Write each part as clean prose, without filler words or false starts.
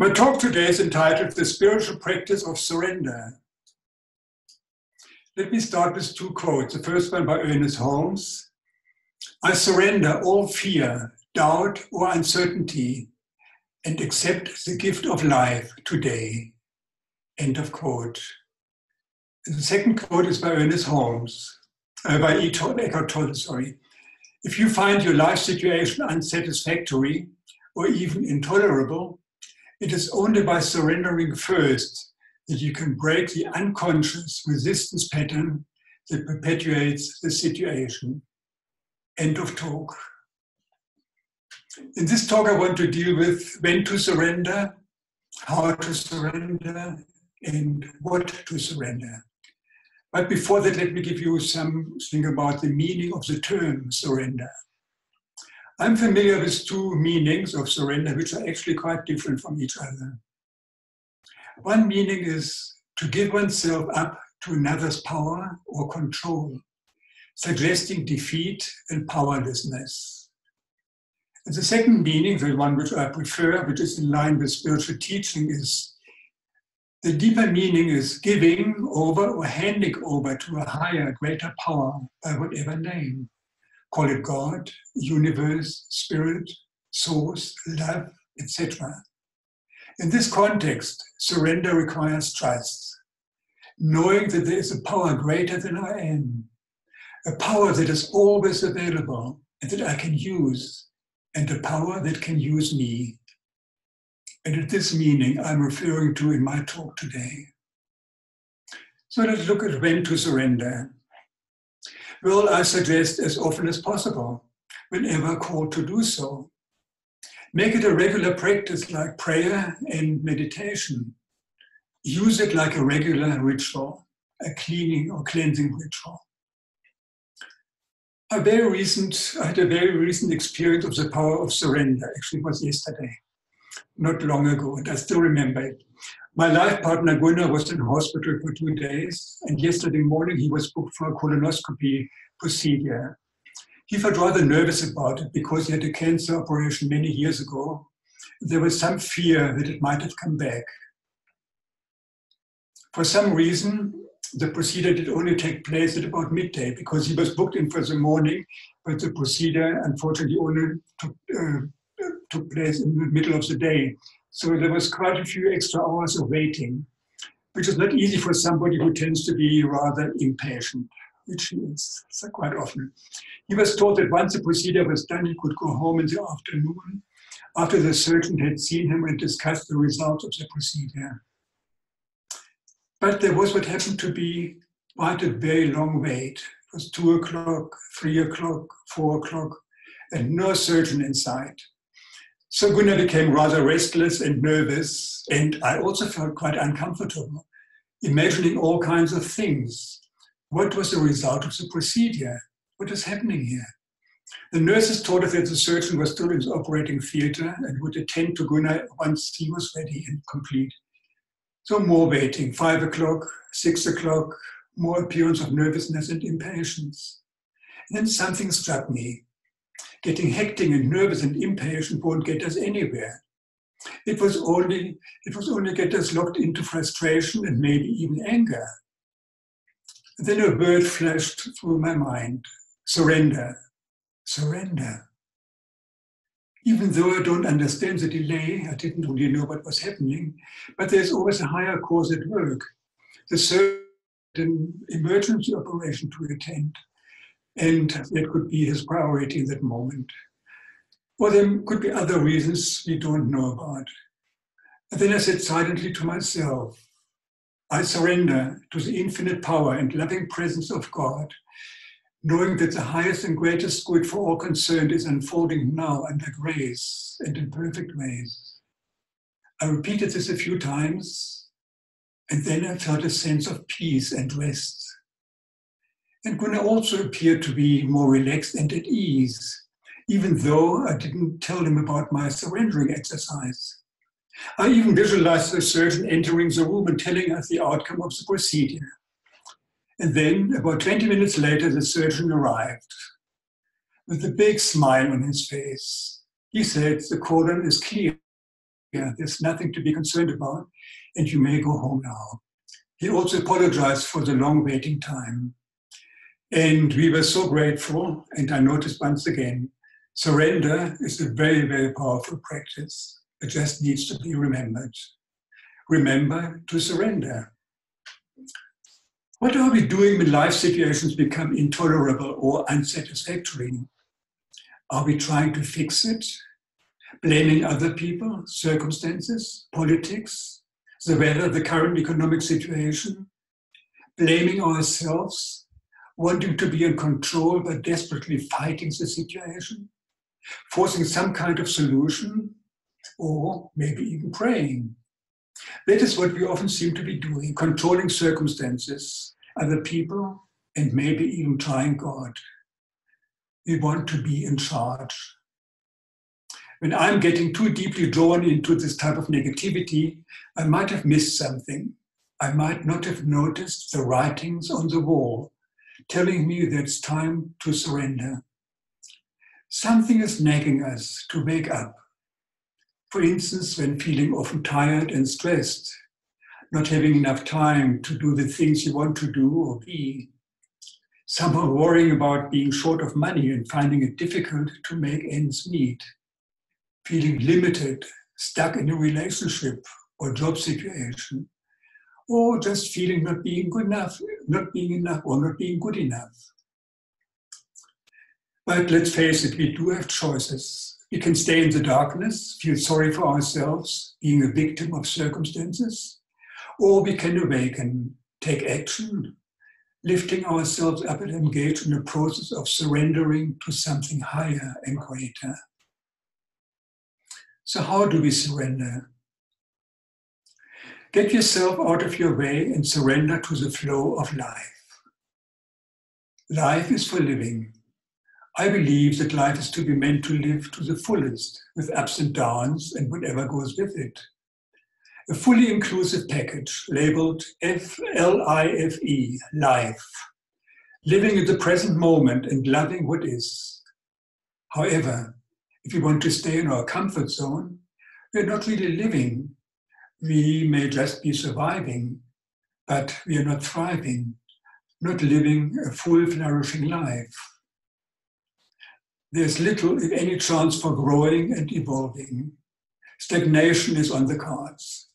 My talk today is entitled The Spiritual Practice of Surrender. Let me start with two quotes. The first one by Ernest Holmes. I surrender all fear, doubt, or uncertainty and accept the gift of life today. End of quote. And the second quote is by Ernest Holmes, by Eckhart Tolle, sorry. If you find your life situation unsatisfactory or even intolerable, it is only by surrendering first that you can break the unconscious resistance pattern that perpetuates the situation. End of talk. In this talk, I want to deal with when to surrender, how to surrender, and what to surrender. But before that, let me give you something about the meaning of the term surrender. I'm familiar with two meanings of surrender, which are actually quite different from each other. One meaning is to give oneself up to another's power or control, suggesting defeat and powerlessness. And the second meaning, the one which I prefer, which is in line with spiritual teaching, is the deeper meaning is giving over or handing over to a higher, greater power by whatever name. Call it God, universe, spirit, source, love, etc. In this context, surrender requires trust, knowing that there is a power greater than I am, a power that is always available and that I can use, and a power that can use me. And it's this meaning I'm referring to in my talk today. So let's look at when to surrender. Well, I suggest as often as possible, whenever called to do so. Make it a regular practice like prayer and meditation. Use it like a regular ritual, a cleaning or cleansing ritual. I had a very recent experience of the power of surrender. Actually, it was yesterday, not long ago, and I still remember it. My life partner, Gunnar, was in hospital for 2 days, and yesterday morning he was booked for a colonoscopy procedure. He felt rather nervous about it because he had a cancer operation many years ago. There was some fear that it might have come back. For some reason, the procedure did only take place at about midday because he was booked in for the morning, but the procedure unfortunately only took place in the middle of the day. So there was quite a few extra hours of waiting, which is not easy for somebody who tends to be rather impatient, which he is quite often. He was told that once the procedure was done, he could go home in the afternoon after the surgeon had seen him and discussed the results of the procedure. But there was what happened to be quite a very long wait. It was 2 o'clock, 3 o'clock, 4 o'clock, and no surgeon in sight. So Gunnar became rather restless and nervous, and I also felt quite uncomfortable, imagining all kinds of things. What was the result of the procedure? What is happening here? The nurses told us that the surgeon was still in the operating theater and would attend to Gunnar once he was ready and complete. So more waiting, 5 o'clock, 6 o'clock, more appearance of nervousness and impatience. And then something struck me. Getting hectic and nervous and impatient won't get us anywhere. It was only get us locked into frustration and maybe even anger. And then a word flashed through my mind: surrender, surrender. Even though I don't understand the delay, I didn't really know what was happening, but there's always a higher cause at work. The surgeon had an emergency operation to attend, and that could be his priority in that moment. Or there could be other reasons we don't know about. And then I said silently to myself, I surrender to the infinite power and loving presence of God, knowing that the highest and greatest good for all concerned is unfolding now under grace and in perfect ways. I repeated this a few times, and then I felt a sense of peace and rest. And Gunnar also appeared to be more relaxed and at ease, even though I didn't tell him about my surrendering exercise. I even visualized the surgeon entering the room and telling us the outcome of the procedure. And then, about 20 minutes later, the surgeon arrived with a big smile on his face. He said, the colon is clear. Yeah, there's nothing to be concerned about, and you may go home now. He also apologized for the long waiting time. And we were so grateful, and I noticed once again, surrender is a very, very powerful practice. It just needs to be remembered. Remember to surrender. What are we doing when life situations become intolerable or unsatisfactory? Are we trying to fix it? Blaming other people, circumstances, politics, the weather, the current economic situation? Blaming ourselves, wanting to be in control but desperately fighting the situation? Forcing some kind of solution? Or maybe even praying? That is what we often seem to be doing, controlling circumstances, other people, and maybe even trying God. We want to be in charge. When I'm getting too deeply drawn into this type of negativity, I might have missed something. I might not have noticed the writings on the wall telling me that it's time to surrender. Something is nagging us to wake up. For instance, when feeling often tired and stressed, not having enough time to do the things you want to do or be, somehow worrying about being short of money and finding it difficult to make ends meet, feeling limited, stuck in a relationship or job situation, or just feeling not being good enough, not being enough, or not being good enough. But let's face it, we do have choices. We can stay in the darkness, feel sorry for ourselves, being a victim of circumstances, or we can awaken, take action, lifting ourselves up and engage in a process of surrendering to something higher and greater. So how do we surrender? Get yourself out of your way and surrender to the flow of life. Life is for living. I believe that life is to be meant to live to the fullest, with ups and downs and whatever goes with it. A fully inclusive package labeled F-L-I-F-E, life. Living in the present moment and loving what is. However, if we want to stay in our comfort zone, we're not really living. We may just be surviving, but we are not thriving, not living a full, flourishing life. There's little, if any, chance for growing and evolving. Stagnation is on the cards.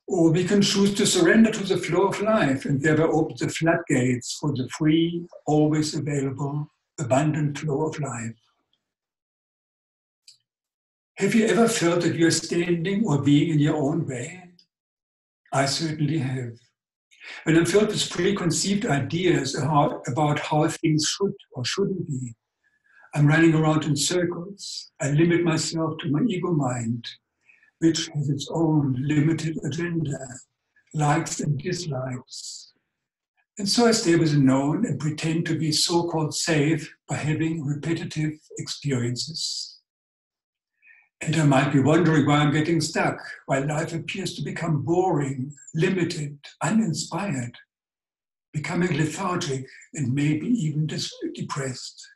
Or we can choose to surrender to the flow of life and thereby open the floodgates for the free, always available, abundant flow of life. Have you ever felt that you're standing or being in your own way? I certainly have. When I'm filled with preconceived ideas about how things should or shouldn't be, I'm running around in circles. I limit myself to my ego mind, which has its own limited agenda, likes and dislikes. And so I stay with the known and pretend to be so-called safe by having repetitive experiences. And I might be wondering why I'm getting stuck, why life appears to become boring, limited, uninspired, becoming lethargic, and maybe even depressed.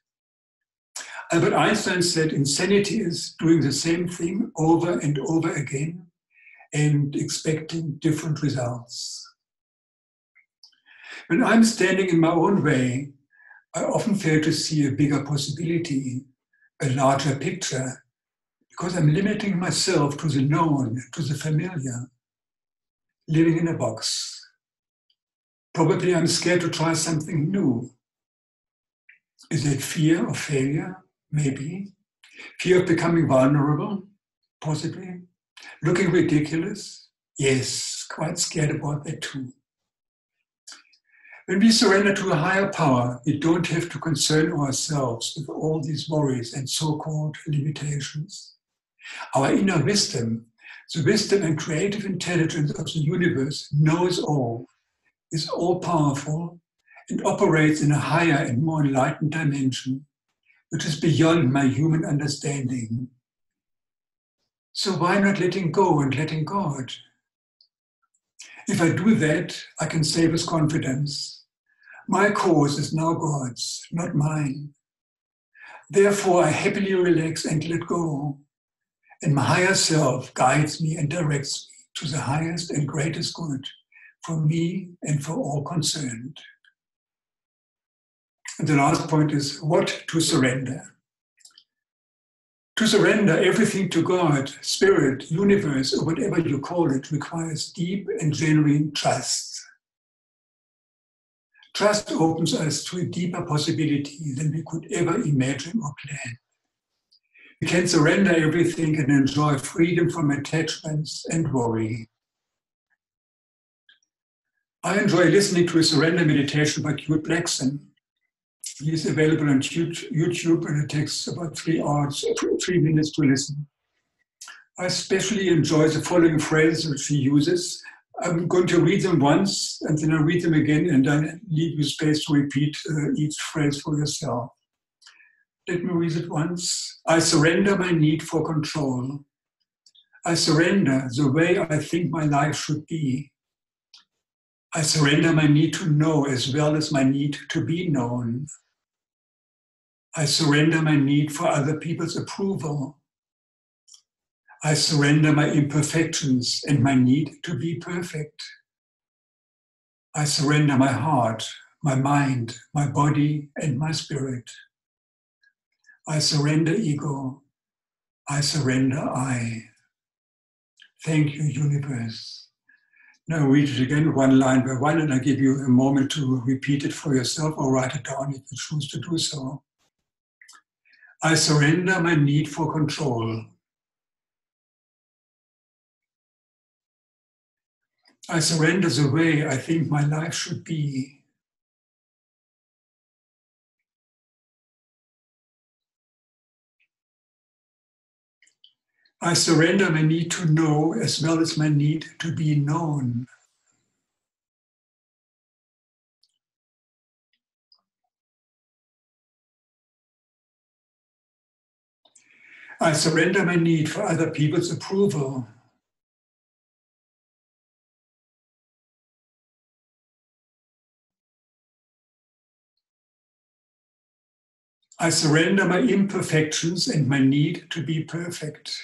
Albert Einstein said insanity is doing the same thing over and over again and expecting different results. When I'm standing in my own way, I often fail to see a bigger possibility, a larger picture, because I'm limiting myself to the known, to the familiar, living in a box. Probably I'm scared to try something new. Is it fear of failure? Maybe. Fear of becoming vulnerable? Possibly. Looking ridiculous? Yes, quite scared about that too. When we surrender to a higher power, we don't have to concern ourselves with all these worries and so-called limitations. Our inner wisdom, the wisdom and creative intelligence of the universe, knows all, is all-powerful, and operates in a higher and more enlightened dimension, which is beyond my human understanding. So why not letting go and letting God? If I do that, I can say with confidence, my cause is now God's, not mine. Therefore, I happily relax and let go. And my higher self guides me and directs me to the highest and greatest good for me and for all concerned. And the last point is what to surrender. To surrender everything to God, spirit, universe, or whatever you call it, requires deep and genuine trust. Trust opens us to a deeper possibility than we could ever imagine or plan. We can surrender everything and enjoy freedom from attachments and worry. I enjoy listening to a surrender meditation by Kurt Blackson. He is available on YouTube and it takes about 3 minutes to listen. I especially enjoy the following phrases which he uses. I'm going to read them once and then I'll read them again and then leave you space to repeat each phrase for yourself. Let me read it once. I surrender my need for control. I surrender the way I think my life should be. I surrender my need to know as well as my need to be known. I surrender my need for other people's approval. I surrender my imperfections and my need to be perfect. I surrender my heart, my mind, my body, and my spirit. I surrender ego. I surrender I. Thank you, universe. Now read it again, one line by one, and I give you a moment to repeat it for yourself or write it down if you choose to do so. I surrender my need for control. I surrender the way I think my life should be. I surrender my need to know as well as my need to be known. I surrender my need for other people's approval. I surrender my imperfections and my need to be perfect.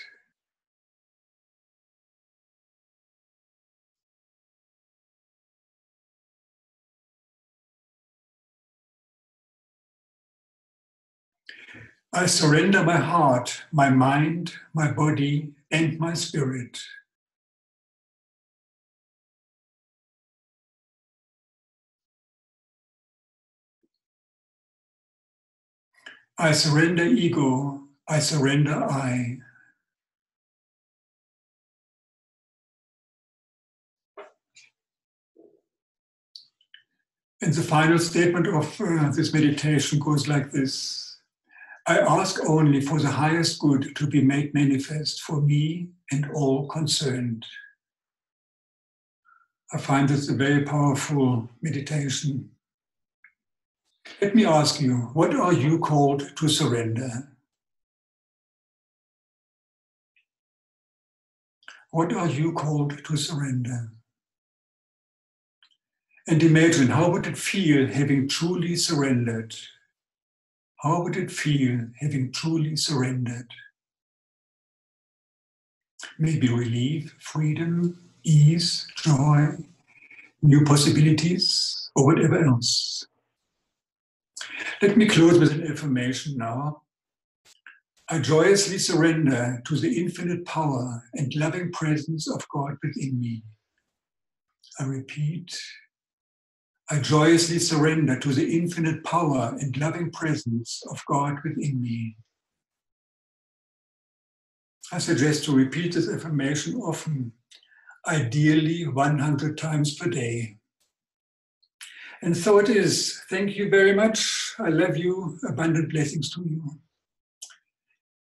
I surrender my heart, my mind, my body, and my spirit. I surrender ego. I surrender I. And the final statement of this meditation goes like this. I ask only for the highest good to be made manifest for me and all concerned. I find this a very powerful meditation. Let me ask you, what are you called to surrender? What are you called to surrender? And imagine, how would it feel having truly surrendered? How would it feel having truly surrendered? Maybe relief, freedom, ease, joy, new possibilities, or whatever else. Let me close with an affirmation now. I joyously surrender to the infinite power and loving presence of God within me. I repeat, I joyously surrender to the infinite power and loving presence of God within me. I suggest to repeat this affirmation often, ideally 100 times per day. And so it is. Thank you very much. I love you. Abundant blessings to you.